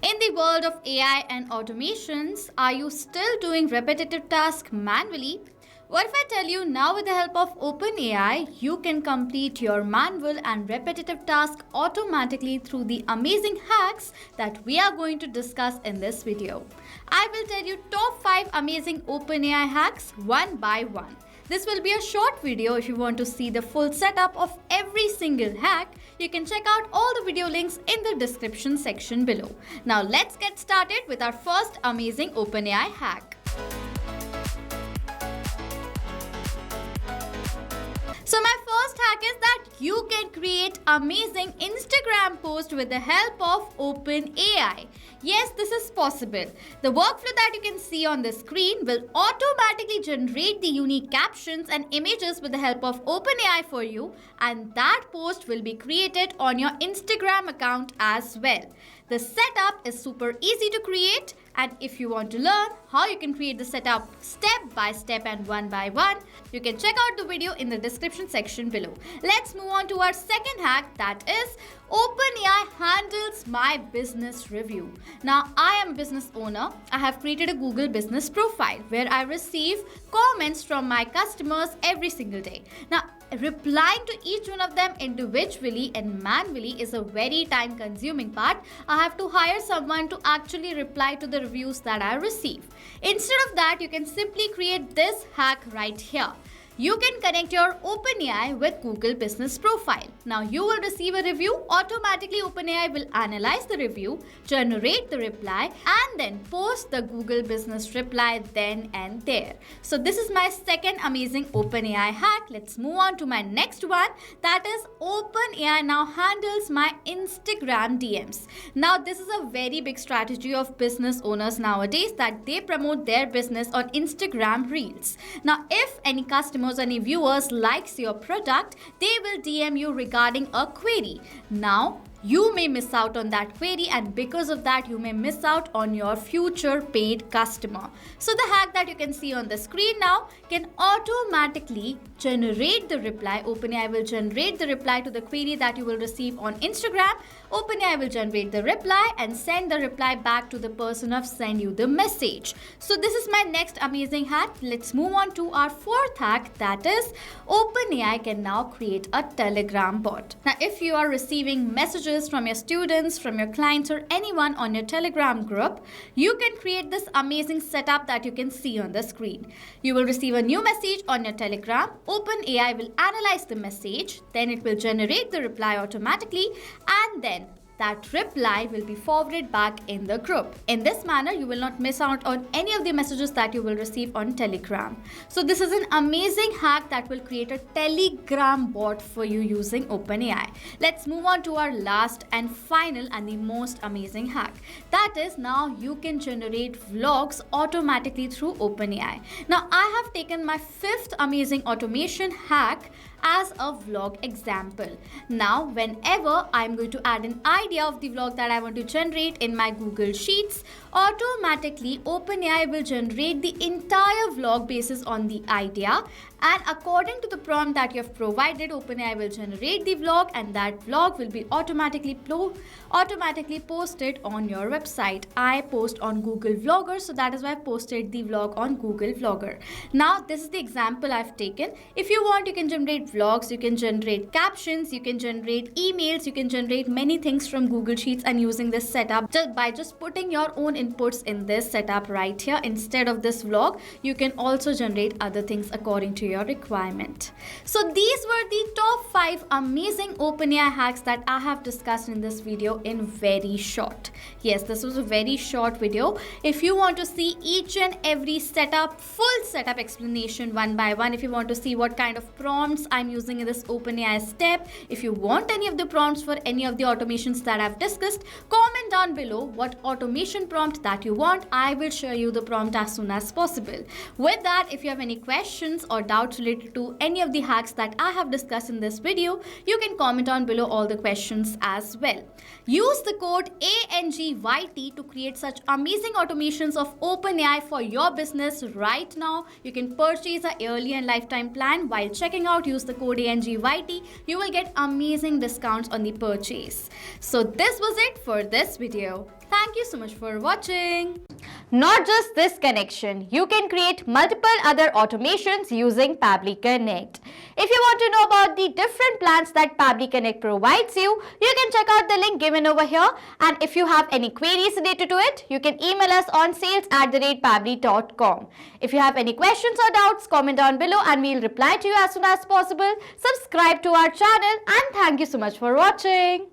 In the world of AI and automations, are you still doing repetitive tasks manually? What if I tell you now with the help of OpenAI, you can complete your manual and repetitive tasks automatically through the amazing hacks that we are going to discuss in this video. I will tell you top 5 amazing OpenAI hacks one by one. This will be a short video. If you want to see the full setup of every single hack, you can check out all the video links in the description section below. Now let's get started with our first amazing OpenAI hack. So my first hack is that you can create amazing Instagram posts with the help of OpenAI. Yes, this is possible. The workflow that you can see on the screen will automatically generate the unique captions and images with the help of OpenAI for you, and that post will be created on your Instagram account as well. The setup is super easy to create, and if you want to learn how you can create the setup step by step and one by one, you can check out the video in the description section below. Let's move on to our second hack, that is OpenAI handles my business review. Now, I am a business owner. I have created a Google business profile where I receive comments from my customers every single day. Now, replying to each one of them individually and manually is a very time consuming part. I have to hire someone to actually reply to the reviews that I receive. Instead of that, you can simply create this hack right here. You can connect your OpenAI with Google Business Profile. Now you will receive a review. Automatically OpenAI will analyze the review, generate the reply, and then post the Google Business reply then and there. So this is my second amazing OpenAI hack. Let's move on to my next one. That is OpenAI now handles my Instagram DMs. Now this is a very big strategy of business owners nowadays, that they promote their business on Instagram Reels. Now if any customer any viewers likes your product, they will DM you regarding a query. Now you may miss out on that query, and because of that you may miss out on your future paid customer. So the hack that you can see on the screen now can automatically generate the reply. OpenAI will generate the reply to the query that you will receive on Instagram. OpenAI will generate the reply and send the reply back to the person who have sent you the message. So this is my next amazing hack. Let's move on to our fourth hack, that is OpenAI can now create a Telegram bot. Now if you are receiving messages from your students, from your clients, or anyone on your Telegram group, you can create this amazing setup that you can see on the screen. You will receive a new message on your Telegram. OpenAI will analyze the message, then it will generate the reply automatically, and then that reply will be forwarded back in the group. In this manner, you will not miss out on any of the messages that you will receive on Telegram. So this is an amazing hack that will create a Telegram bot for you using OpenAI. Let's move on to our last and final and the most amazing hack. That is, now you can generate vlogs automatically through OpenAI. Now I have taken my fifth amazing automation hack as a vlog example. Now whenever I'm going to add an idea of the vlog that I want to generate in my Google Sheets, automatically OpenAI will generate the entire vlog based on the idea, and according to the prompt that you have provided, OpenAI will generate the vlog, and that vlog will be automatically posted on your website. I post on Google Vlogger, so that is why I posted the vlog on Google Vlogger. Now this is the example I've taken. If you want, you can generate vlogs, you can generate captions, you can generate emails, you can generate many things from Google Sheets, and using this setup by just putting your own inputs in this setup right here. Instead of this vlog, you can also generate other things according to your requirement. So these were the top 5 amazing OpenAI hacks that I have discussed in this video in very short. Yes, this was a very short video. If you want to see each and every setup, full setup explanation one by one, if you want to see what kind of prompts I'm using in this OpenAI step, if you want any of the prompts for any of the automations that I've discussed, comment down below what automation prompt that you want. I will share you the prompt as soon as possible. With that, if you have any questions or doubts related to any of the hacks that I have discussed in this video, you can comment down below all the questions as well. Use the code ANGYT to create such amazing automations of OpenAI for your business right now. You can purchase a yearly and lifetime plan. While checking out, use the code ANGYT. You will get amazing discounts on the purchase. So this was it for this video. Thank you so much for watching. Not just this connection, you can create multiple other automations using Pabbly Connect. If you want to know about the different plans that Pabbly Connect provides you, you can check out the link given over here. And if you have any queries related to it, you can email us on sales@pabbly.com. If you have any questions or doubts, comment down below and we'll reply to you as soon as possible. Subscribe to our channel and thank you so much for watching.